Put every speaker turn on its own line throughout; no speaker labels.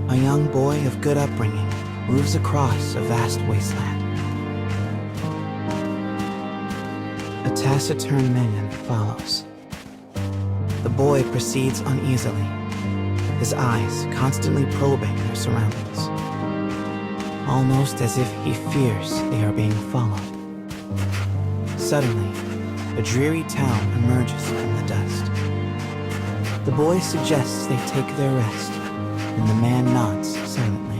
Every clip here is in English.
A young boy of good upbringing moves across a vast wasteland. A taciturn minion follows. The boy proceeds uneasily, his eyes constantly probing their surroundings, almost as if he fears they are being followed. Suddenly, a dreary town emerges from the dust. The boy suggests they take their rest, and the man nods silently.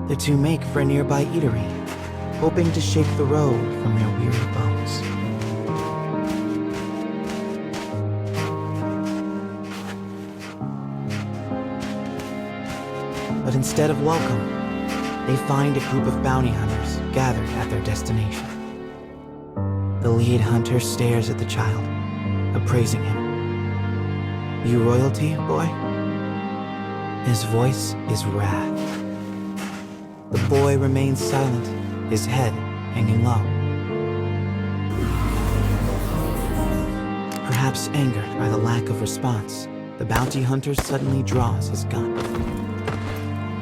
The two make for a nearby eatery, hoping to shake the road from their weary bones. But instead of welcome, they find a group of bounty hunters gathered at their destination. The lead hunter stares at the child, appraising him. "You royalty, boy?" His voice is wrath. The boy remains silent, his head hanging low. Perhaps angered by the lack of response, the bounty hunter suddenly draws his gun.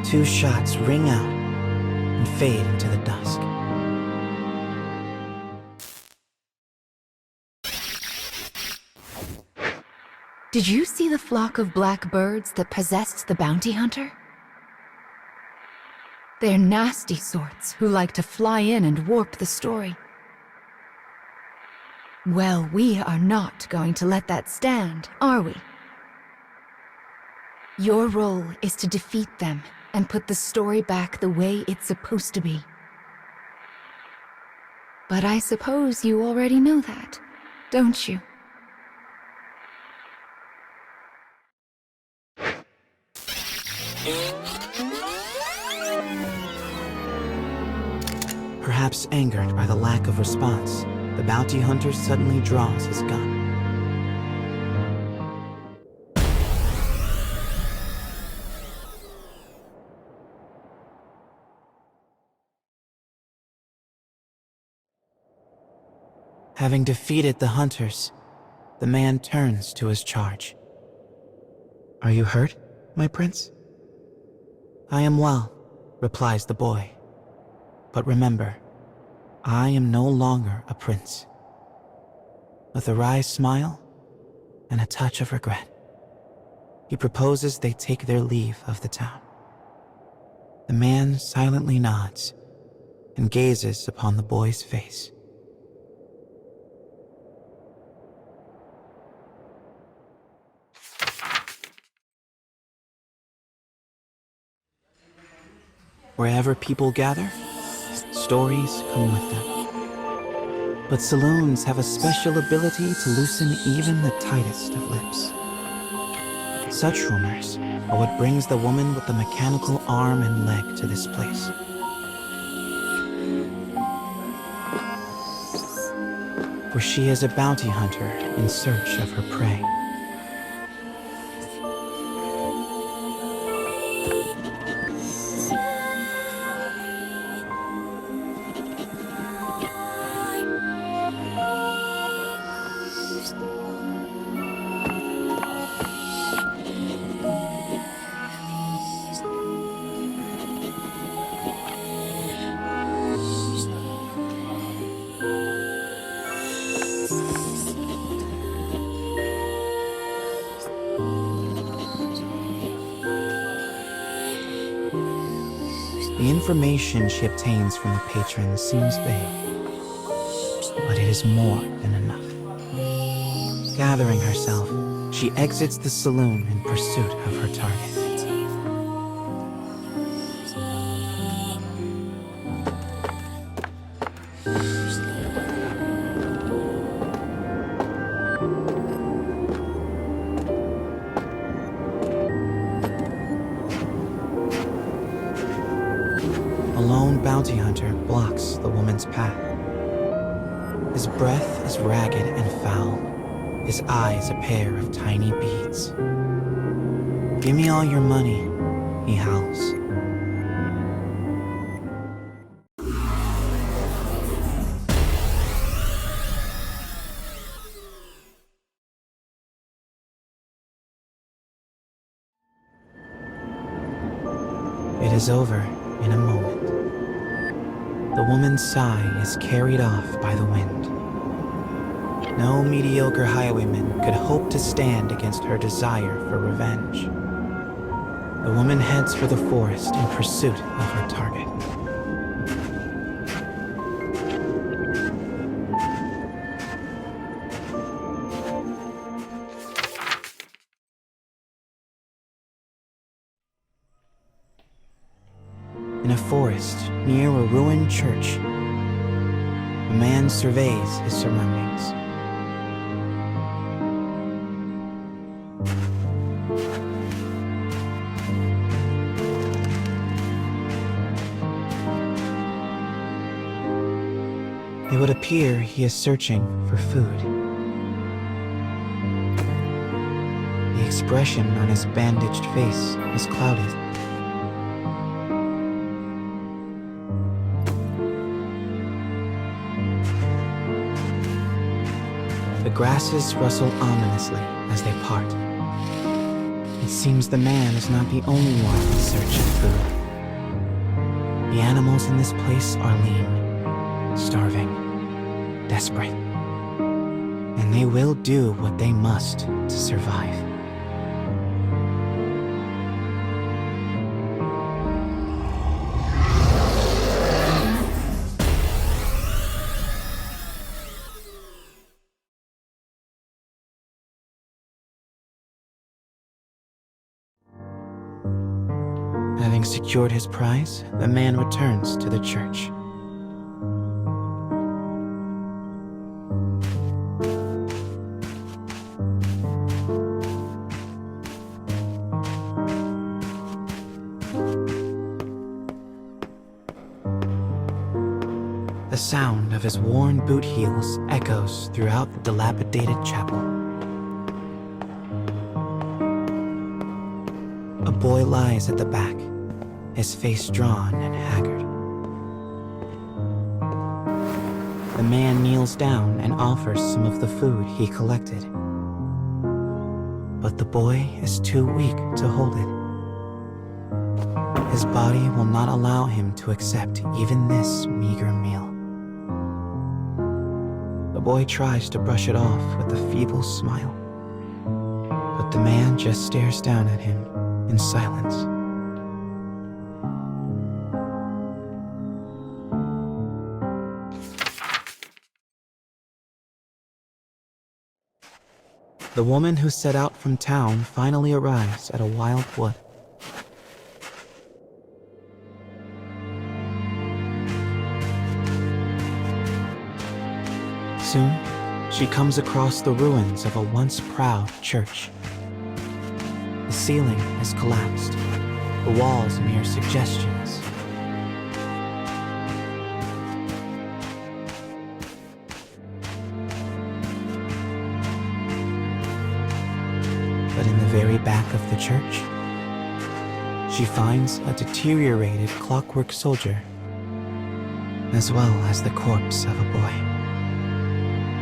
Two shots ring out and fade into the dusk.
Did you see the flock of black birds that possessed the bounty hunter? They're nasty sorts who like to fly in and warp the story. Well, we are not going to let that stand, are we? Your role is to defeat them and put the story back the way it's supposed to be. But I suppose you already know that, don't you?
Perhaps angered by the lack of response, the bounty hunter suddenly draws his gun. Having defeated the hunters, the man turns to his charge. "Are you hurt, my prince?" "I am well," replies the boy. "But remember, I am no longer a prince." With a wry smile and a touch of regret, he proposes they take their leave of the town. The man silently nods and gazes upon the boy's face. Wherever people gather, stories come with them. But saloons have a special ability to loosen even the tightest of lips. Such rumors are what brings the woman with the mechanical arm and leg to this place. For she is a bounty hunter in search of her prey. The information she obtains from the patron seems vague, but it is more than enough. Gathering herself, she exits the saloon in pursuit of her target. A lone bounty hunter blocks the woman's path. His breath is ragged and foul, his eyes a pair of tiny beads. "Give me all your money," he howls. It is over in a moment. The woman's sigh is carried off by the wind. No mediocre highwayman could hope to stand against her desire for revenge. The woman heads for the forest in pursuit of her target. In a forest near a ruined church, a man surveys his surroundings. It would appear he is searching for food. The expression on his bandaged face is clouded. The grasses rustle ominously as they part. It seems the man is not the only one in search of food. The animals in this place are lean, starving, desperate, and they will do what they must to survive. Having secured his prize, the man returns to the church. The sound of his worn boot heels echoes throughout the dilapidated chapel. A boy lies at the back, his face drawn and haggard. The man kneels down and offers some of the food he collected. But the boy is too weak to hold it. His body will not allow him to accept even this meager meal. The boy tries to brush it off with a feeble smile, but the man just stares down at him in silence. The woman who set out from town finally arrives at a wild wood. Soon, she comes across the ruins of a once proud church. The ceiling has collapsed, the walls mere suggestions. But in the very back of the church, she finds a deteriorated clockwork soldier, as well as the corpse of a boy.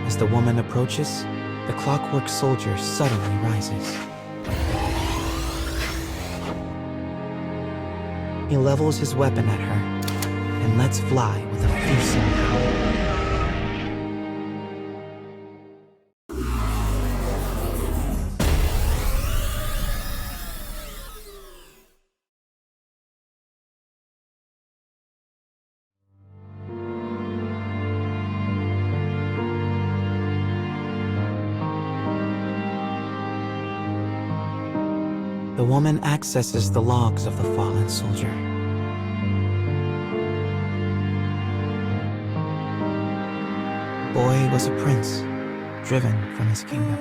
As the woman approaches, the clockwork soldier suddenly rises. He levels his weapon at her and lets fly with a fearsome howl. The woman accesses the logs of the fallen soldier. The boy was a prince, driven from his kingdom.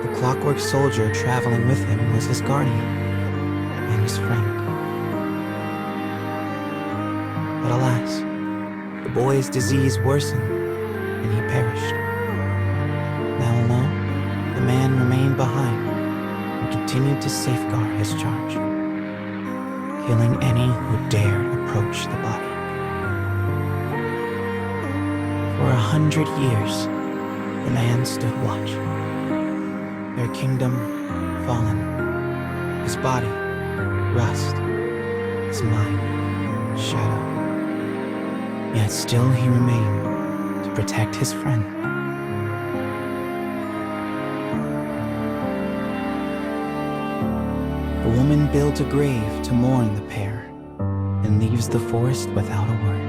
The clockwork soldier traveling with him was his guardian and his friend. But alas, the boy's disease worsened and he perished. Now alone, the man remained behind and continued to safeguard his charge, killing any who dared approach the body. For 100 years, the man stood watch. Their kingdom fallen, his body rust, was my shadow. Yet still he remained to protect his friend. The woman builds a grave to mourn the pair and leaves the forest without a word.